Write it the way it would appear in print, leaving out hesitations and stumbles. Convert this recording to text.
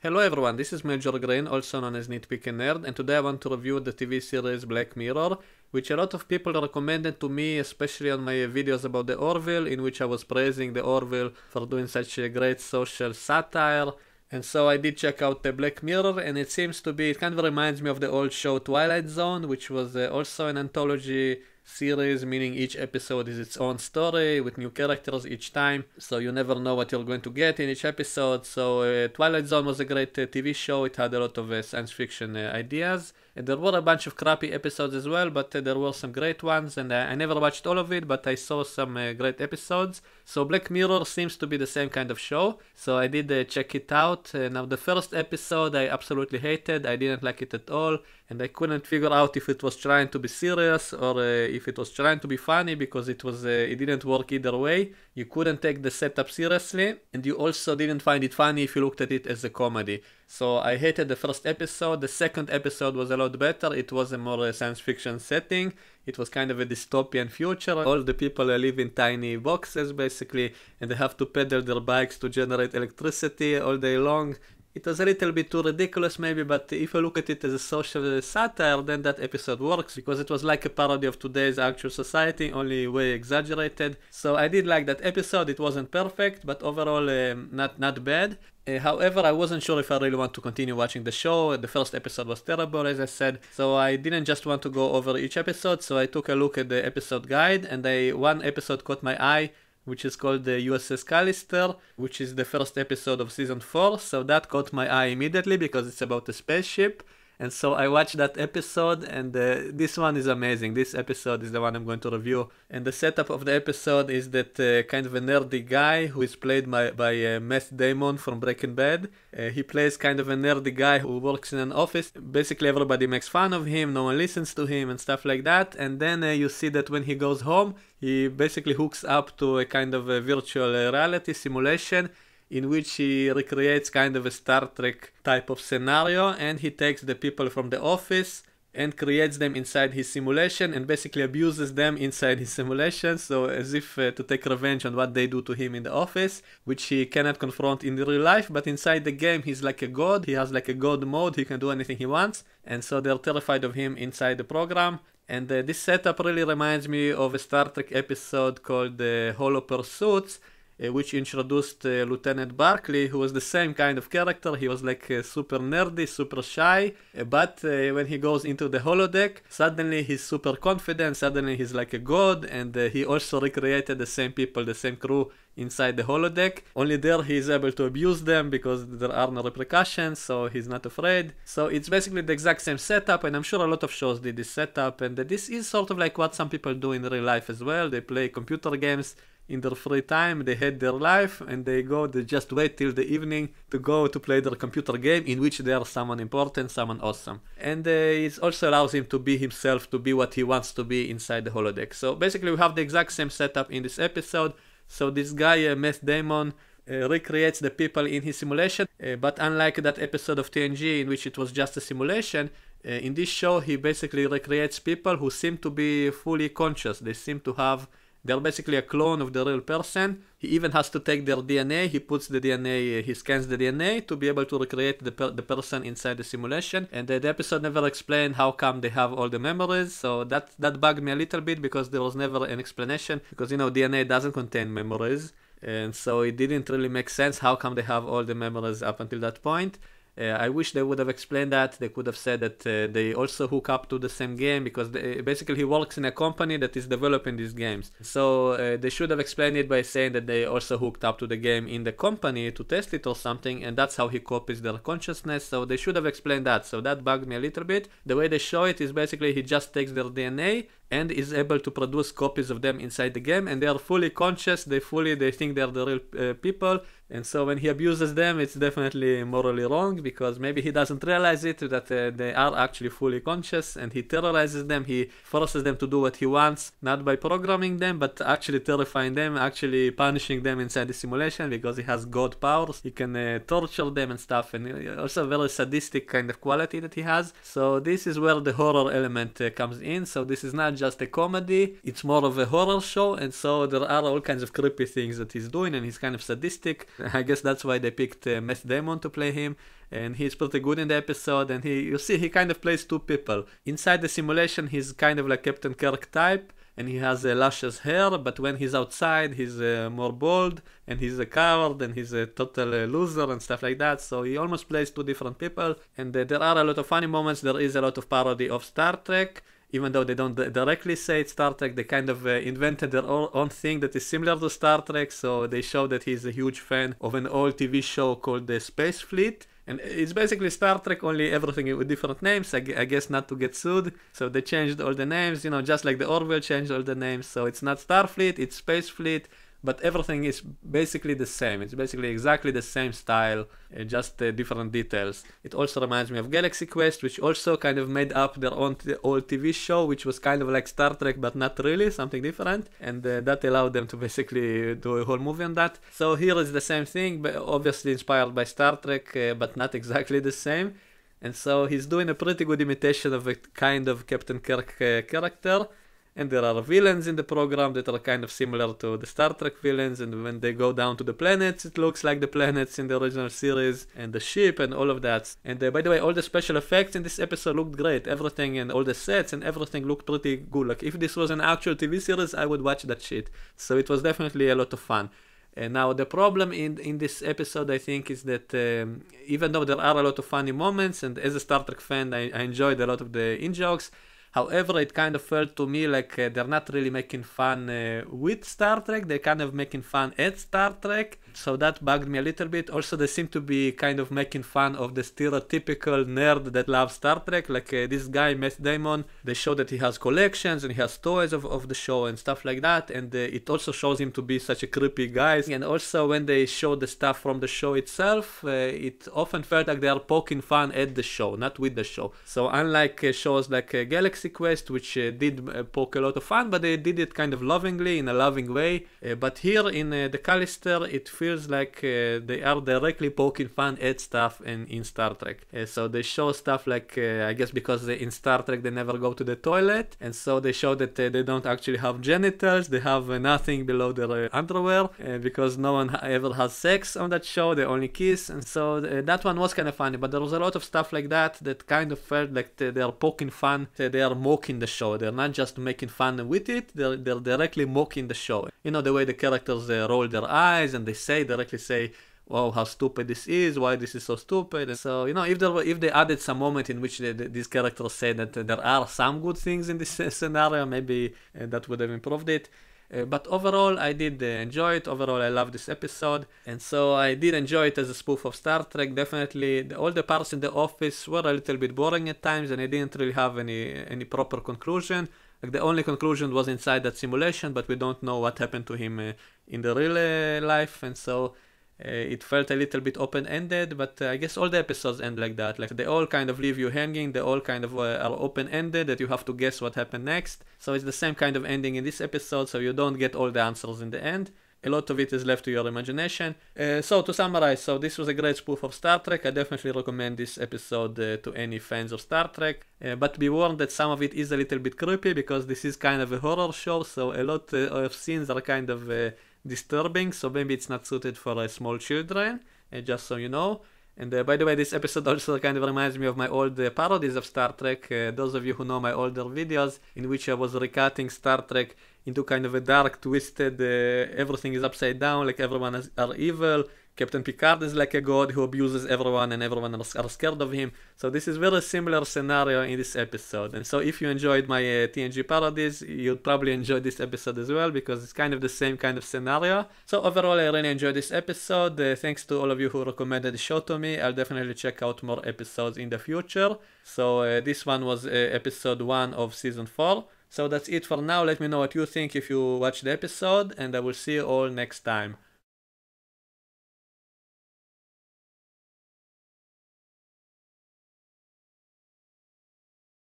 Hello everyone, this is Major Green, also known as Nitpicking Nerd, and today I want to review the TV series Black Mirror, which a lot of people recommended to me, especially on my videos about the Orville, in which I was praising the Orville for doing such a great social satire. And so I did check out the Black Mirror, and it seems to be, it kind of reminds me of the old show Twilight Zone, which was also an anthology series, meaning each episode is its own story with new characters each time, so you never know what you're going to get in each episode. So Twilight Zone was a great TV show. It had a lot of science fiction ideas, and there were a bunch of crappy episodes as well, but there were some great ones, and I never watched all of it, but I saw some great episodes. So Black Mirror seems to be the same kind of show, so I did check it out. Now the first episode I absolutely hated. I didn't like it at all, and I couldn't figure out if it was trying to be serious or if it was trying to be funny, because it didn't work either way. You couldn't take the setup seriously, and you also didn't find it funny if you looked at it as a comedy. So I hated the first episode. The second episode was a lot better. It was a more science fiction setting. It was kind of a dystopian future. All the people live in tiny boxes basically, and they have to pedal their bikes to generate electricity all day long. It was a little bit too ridiculous maybe, but if you look at it as a social satire, then that episode works, because it was like a parody of today's actual society, only way exaggerated. So I did like that episode. It wasn't perfect, but overall not bad. However, I wasn't sure if I really want to continue watching the show. The first episode was terrible, as I said, so I didn't just want to go over each episode, so I took a look at the episode guide, and one episode caught my eye, which is called the USS Callister, which is the first episode of season 4, so that caught my eye immediately because it's about a spaceship. And so I watched that episode, and this one is amazing. This episode is the one I'm going to review. And the setup of the episode is that kind of a nerdy guy who is played by Matt Damon from Breaking Bad. He plays kind of a nerdy guy who works in an office. Basically everybody makes fun of him, no one listens to him and stuff like that. And then you see that when he goes home, he basically hooks up to a kind of a virtual reality simulation, in which he recreates kind of a Star Trek type of scenario, and he takes the people from the office and creates them inside his simulation and basically abuses them inside his simulation, so as if to take revenge on what they do to him in the office, which he cannot confront in real life. But inside the game he's like a god. He has like a god mode. He can do anything he wants, and so they're terrified of him inside the program. And this setup really reminds me of a Star Trek episode called Hollow Pursuits, which introduced Lieutenant Barclay, who was the same kind of character. He was like super nerdy, super shy, but when he goes into the holodeck, suddenly he's super confident, suddenly he's like a god, and he also recreated the same people, the same crew inside the holodeck. Only there he is able to abuse them because there are no repercussions, so he's not afraid. So it's basically the exact same setup, and I'm sure a lot of shows did this setup, and this is sort of like what some people do in real life as well. They play computer games in their free time, they hate their life, and they just wait till the evening to go to play their computer game in which they are someone important, someone awesome. And it also allows him to be himself, to be what he wants to be inside the holodeck. So basically we have the exact same setup in this episode. So this guy, Matt Damon, recreates the people in his simulation, but unlike that episode of TNG in which it was just a simulation, in this show he basically recreates people who seem to be fully conscious. They're basically a clone of the real person. He even has to take their DNA. He puts the DNA, he scans the DNA to be able to recreate the person inside the simulation. And the episode never explained how come they have all the memories. So that bugged me a little bit, because there was never an explanation. Because, DNA doesn't contain memories. And so it didn't really make sense how come they have all the memories up until that point. I wish they would have explained that. They could have said that they also hook up to the same game, because basically he works in a company that is developing these games. So they should have explained it by saying that they also hooked up to the game in the company to test it or something, and that's how he copies their consciousness. So they should have explained that. So that bugged me a little bit. The way they show it is basically he just takes their DNA and is able to produce copies of them inside the game, and they are fully conscious. They think they are the real people. And so when he abuses them, it's definitely morally wrong, because maybe he doesn't realize it, that they are actually fully conscious, and he terrorizes them. He forces them to do what he wants, not by programming them, but actually terrifying them, actually punishing them inside the simulation, because he has god powers. He can torture them and stuff, and also a very sadistic kind of quality that he has. So this is where the horror element comes in. So this is not just a comedy, it's more of a horror show, and so there are all kinds of creepy things that he's doing, and he's kind of sadistic. I guess that's why they picked Matt Damon to play him. And he's pretty good in the episode, and you see he kind of plays two people. Inside the simulation, he's kind of like Captain Kirk type, and he has luscious hair, but when he's outside, he's more bold, and he's a coward, and he's a total loser, and stuff like that. So he almost plays two different people, and there are a lot of funny moments. There is a lot of parody of Star Trek. Even though they don't directly say it's Star Trek, they kind of invented their own thing that is similar to Star Trek, so they show that he's a huge fan of an old TV show called the Space Fleet. And it's basically Star Trek, only everything with different names, I guess not to get sued. So they changed all the names, just like the Orville changed all the names. So it's not Starfleet, it's Space Fleet, but everything is basically the same. It's basically exactly the same style, just different details. It also reminds me of Galaxy Quest, which also kind of made up their own old TV show, which was kind of like Star Trek, but not really, something different. And that allowed them to basically do a whole movie on that. So here is the same thing, but obviously inspired by Star Trek, but not exactly the same. And so he's doing a pretty good imitation of a kind of Captain Kirk character. And there are villains in the program that are kind of similar to the Star Trek villains, and when they go down to the planets, it looks like the planets in the original series, and the ship and all of that. And by the way, all the special effects in this episode looked great. Everything and all the sets and everything looked pretty good. Like, if this was an actual TV series, I would watch that shit. So it was definitely a lot of fun. And now the problem in this episode, I think, is that even though there are a lot of funny moments, and as a Star Trek fan, I enjoyed a lot of the in-jokes, however, it kind of felt to me like they're not really making fun with Star Trek, they're kind of making fun at Star Trek. So that bugged me a little bit. Also, they seem to be kind of making fun of the stereotypical nerd that loves Star Trek. Like this guy, Matt Damon, they show that he has collections and he has toys of the show and stuff like that. And it also shows him to be such a creepy guy. And also, when they show the stuff from the show itself, it often felt like they are poking fun at the show, not with the show. So unlike shows like Galaxy Quest, which did poke a lot of fun, but they did it kind of lovingly, in a loving way. But here in the Callister, it feels like they are directly poking fun at stuff in Star Trek. So they show stuff like, I guess because in Star Trek they never go to the toilet, and so they show that they don't actually have genitals, they have nothing below their underwear, because no one ever has sex on that show, they only kiss, and so that one was kind of funny, but there was a lot of stuff like that kind of felt like they are poking fun, they are mocking the show, they're not just making fun with it, they're directly mocking the show. The way the characters roll their eyes and they directly say, wow, how stupid this is, why this is so stupid. And so, if they added some moment in which these characters say that there are some good things in this scenario, maybe that would have improved it. But overall, I did enjoy it. Overall, I love this episode. And so I did enjoy it as a spoof of Star Trek. Definitely, all the parts in the office were a little bit boring at times, and I didn't really have any proper conclusion. Like, the only conclusion was inside that simulation, but we don't know what happened to him in the real life. And so it felt a little bit open-ended, but I guess all the episodes end like that. Like, they all kind of leave you hanging, they all kind of are open-ended, that you have to guess what happened next. So it's the same kind of ending in this episode, so you don't get all the answers in the end. A lot of it is left to your imagination. So to summarize, so this was a great spoof of Star Trek. I definitely recommend this episode to any fans of Star Trek. But be warned that some of it is a little bit creepy, because this is kind of a horror show, so a lot of scenes are kind of disturbing, so maybe it's not suited for small children, just so you know. And by the way, this episode also kind of reminds me of my old parodies of Star Trek. Those of you who know my older videos, in which I was recutting Star Trek into kind of a dark, twisted, everything is upside down, like everyone are evil. Captain Picard is like a god who abuses everyone, and everyone are scared of him. So this is very similar scenario in this episode. And so if you enjoyed my TNG parodies, you'll probably enjoy this episode as well, because it's kind of the same kind of scenario. So overall, I really enjoyed this episode. Thanks to all of you who recommended the show to me. I'll definitely check out more episodes in the future. So this one was episode 1 of season 4. So that's it for now. Let me know what you think if you watch the episode, and I will see you all next time.